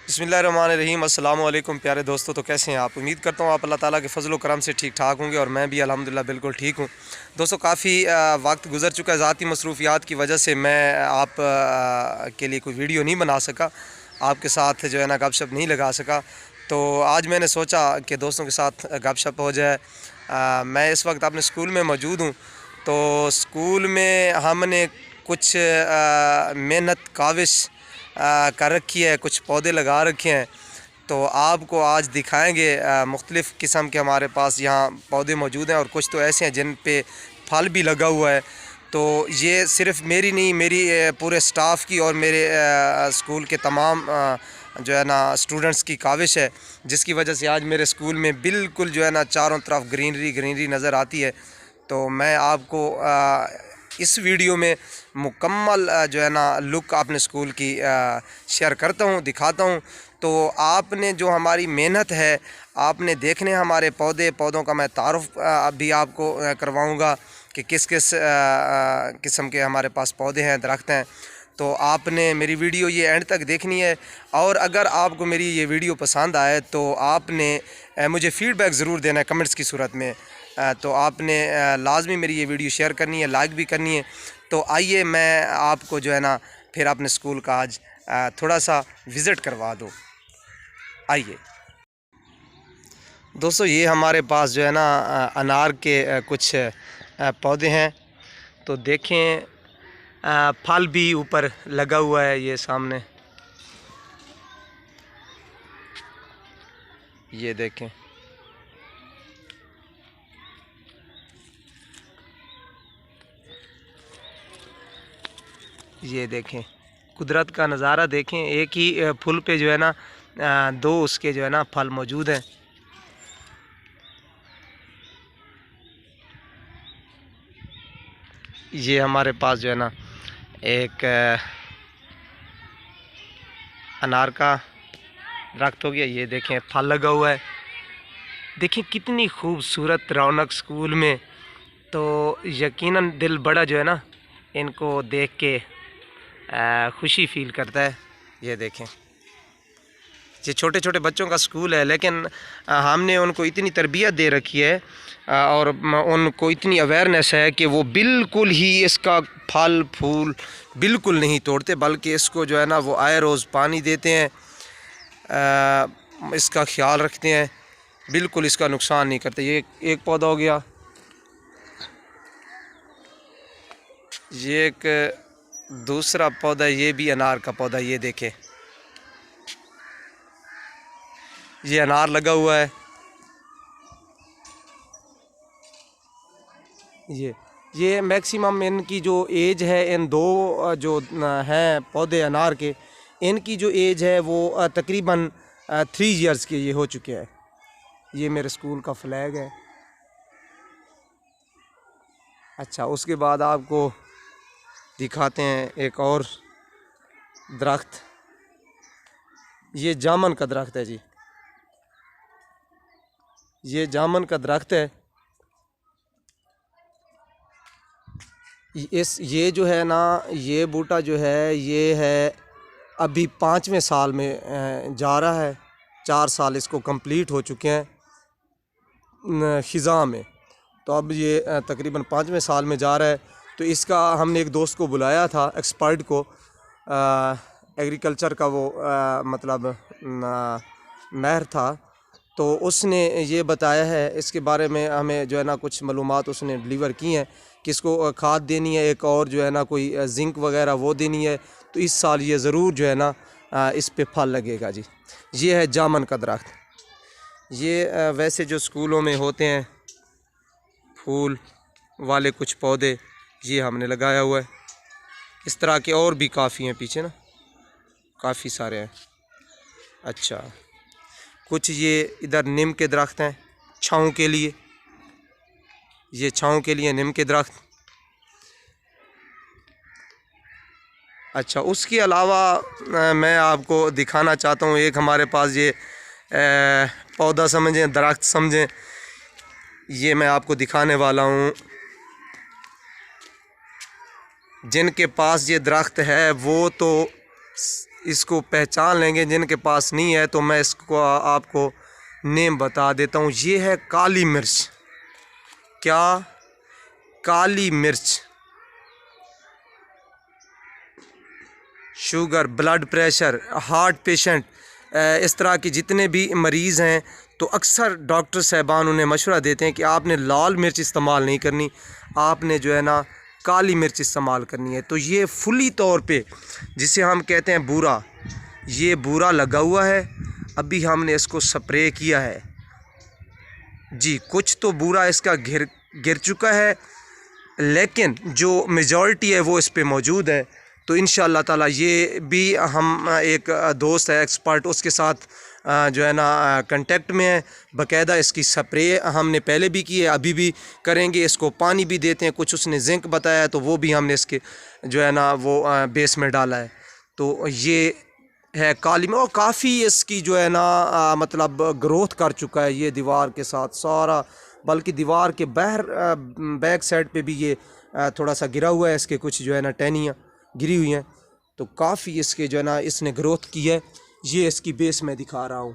बिस्मिल्लाहिर्रहमानिर्रहीम। अस्सलाम वालेकुम प्यारे दोस्तों। तो कैसे हैं आप? उम्मीद करता हूँ आप अल्लाह ताला के फजल करम से ठीक ठाक होंगे और मैं भी अल्हम्दुलिल्लाह बिल्कुल ठीक हूँ। दोस्तों काफ़ी वक्त गुजर चुका है, ज़ाती मसरूफियात की वजह से मैं आप के लिए कोई वीडियो नहीं बना सका, आपके साथ जो है ना गपशप नहीं लगा सका। तो आज मैंने सोचा कि दोस्तों के साथ गपशप हो जाए। मैं इस वक्त अपने स्कूल में मौजूद हूँ। तो स्कूल में हमने कुछ मेहनत काविश कर रखी है, कुछ पौधे लगा रखे हैं। तो आपको आज दिखाएंगे। मुख्तलिफ़ किस्म के हमारे पास यहाँ पौधे मौजूद हैं और कुछ तो ऐसे हैं जिन पे फल भी लगा हुआ है। तो ये सिर्फ़ मेरी नहीं, मेरी पूरे स्टाफ की और मेरे स्कूल के तमाम जो है ना स्टूडेंट्स की काविश है, जिसकी वजह से आज मेरे स्कूल में बिल्कुल जो है ना चारों तरफ ग्रीनरी ग्रीनरी नज़र आती है। तो मैं आपको इस वीडियो में मुकम्मल जो है ना लुक अपने स्कूल की शेयर करता हूँ, दिखाता हूँ। तो आपने जो हमारी मेहनत है, आपने देखने हमारे पौधों का मैं तारुफ भी आपको करवाऊँगा कि किस किस किस्म के हमारे पास पौधे हैं, दरख्त हैं। तो आपने मेरी वीडियो ये एंड तक देखनी है। और अगर आपको मेरी ये वीडियो पसंद आए तो आपने मुझे फ़ीडबैक ज़रूर देना है कमेंट्स की सूरत में। तो आपने लाजमी मेरी ये वीडियो शेयर करनी है, लाइक भी करनी है। तो आइए मैं आपको जो है ना फिर अपने स्कूल का आज थोड़ा सा विज़िट करवा दूँ। आइए दोस्तों, ये हमारे पास जो है ना अनार के कुछ पौधे हैं। तो देखें, फल भी ऊपर लगा हुआ है, ये सामने ये देखें। ये देखें, कुदरत का नज़ारा देखें। एक ही फूल पे जो है ना दो उसके जो है ना फल मौजूद हैं। ये हमारे पास जो है ना एक अनार का दरख्त हो गया। ये देखें फल लगा हुआ है। देखें कितनी खूबसूरत रौनक स्कूल में। तो यकीनन दिल बड़ा जो है ना इनको देख के खुशी फील करता है। ये देखें, ये छोटे छोटे बच्चों का स्कूल है, लेकिन हमने उनको इतनी तरबियत दे रखी है और उनको इतनी अवेयरनेस है कि वो बिल्कुल ही इसका फल फूल बिल्कुल नहीं तोड़ते, बल्कि इसको जो है ना वो आए रोज़ पानी देते हैं, इसका ख्याल रखते हैं, बिल्कुल इसका नुकसान नहीं करते। ये एक पौधा हो गया, ये एक दूसरा पौधा, ये भी अनार का पौधा। ये देखें, ये अनार लगा हुआ है। ये मैक्सिमम इनकी जो एज है, इन दो जो हैं पौधे अनार के, इनकी जो एज है वो तकरीबन 3 इयर्स के ये हो चुके हैं। ये मेरे स्कूल का फ्लैग है। अच्छा, उसके बाद आपको दिखाते हैं एक और दरख्त। ये जामन का दरख्त है जी, ये जामन का दरख्त है। ये जो है ना, ये बूटा जो है ये है अभी 5वें साल में जा रहा है। 4 साल इसको कंप्लीट हो चुके हैं ख़िज़ा में। तो अब ये तकरीबन 5वें साल में जा रहा है। तो इसका हमने एक दोस्त को बुलाया था, एक्सपर्ट को, एग्रीकल्चर का वो मतलब माहिर था। तो उसने ये बताया है, इसके बारे में हमें जो है ना कुछ मालूमात उसने डिलीवर की हैं कि इसको खाद देनी है एक, और जो है ना कोई जिंक वगैरह वो देनी है। तो इस साल ये ज़रूर जो है ना इस पे फल लगेगा जी। ये है जामन का दरख्त। ये वैसे जो स्कूलों में होते हैं फूल वाले कुछ पौधे, ये हमने लगाया हुआ है। इस तरह के और भी काफ़ी हैं पीछे ना, काफ़ी सारे हैं। अच्छा, कुछ ये इधर नीम के दरख्त हैं छाँव के लिए, ये छाँव के लिए नीम के दरख्त। अच्छा, उसके अलावा मैं आपको दिखाना चाहता हूँ, एक हमारे पास ये पौधा समझें, दरख्त समझें, ये मैं आपको दिखाने वाला हूँ। जिनके पास ये दरख्त है वो तो इसको पहचान लेंगे, जिनके पास नहीं है तो मैं इसको आपको नेम बता देता हूँ। ये है काली मिर्च। क्या? काली मिर्च। Sugar, blood pressure, heart patient, इस तरह के जितने भी मरीज़ हैं तो अक्सर डॉक्टर साहबान उन्हें मशवरा देते हैं कि आपने लाल मिर्च इस्तेमाल नहीं करनी, आपने जो है ना काली मिर्च इस्तेमाल करनी है। तो ये फुली तौर पे जिसे हम कहते हैं बूरा, ये बूरा लगा हुआ है। अभी हमने इसको स्प्रे किया है जी। कुछ तो बूरा इसका गिर चुका है, लेकिन जो मेजॉरिटी है वो इस पे मौजूद है। तो इंशाअल्लाह ताला ये भी हम एक दोस्त है एक्सपर्ट, उसके साथ जो है ना कांटेक्ट में है। बाकायदा इसकी स्प्रे हमने पहले भी की है, अभी भी करेंगे। इसको पानी भी देते हैं, कुछ उसने जिंक बताया है तो वो भी हमने इसके जो है ना वो बेस में डाला है। तो ये है काली में, और काफ़ी इसकी जो है ना मतलब ग्रोथ कर चुका है ये दीवार के साथ सारा, बल्कि दीवार के बैक साइड पे भी ये थोड़ा सा गिरा हुआ है, इसके कुछ जो है ना टहनियाँ गिरी हुई हैं। तो काफ़ी इसके जो है ना इसने ग्रोथ की है। ये इसकी बेस मैं दिखा रहा हूँ,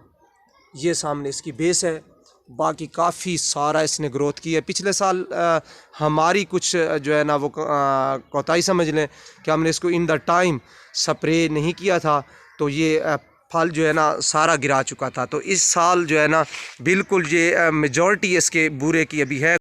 ये सामने इसकी बेस है। बाकी काफ़ी सारा इसने ग्रोथ की है। पिछले साल हमारी कुछ जो है ना वो कोताही समझ लें कि हमने इसको इन द टाइम स्प्रे नहीं किया था, तो ये फल जो है ना सारा गिरा चुका था। तो इस साल जो है ना बिल्कुल ये मेजॉरिटी इसके बूरे की अभी है।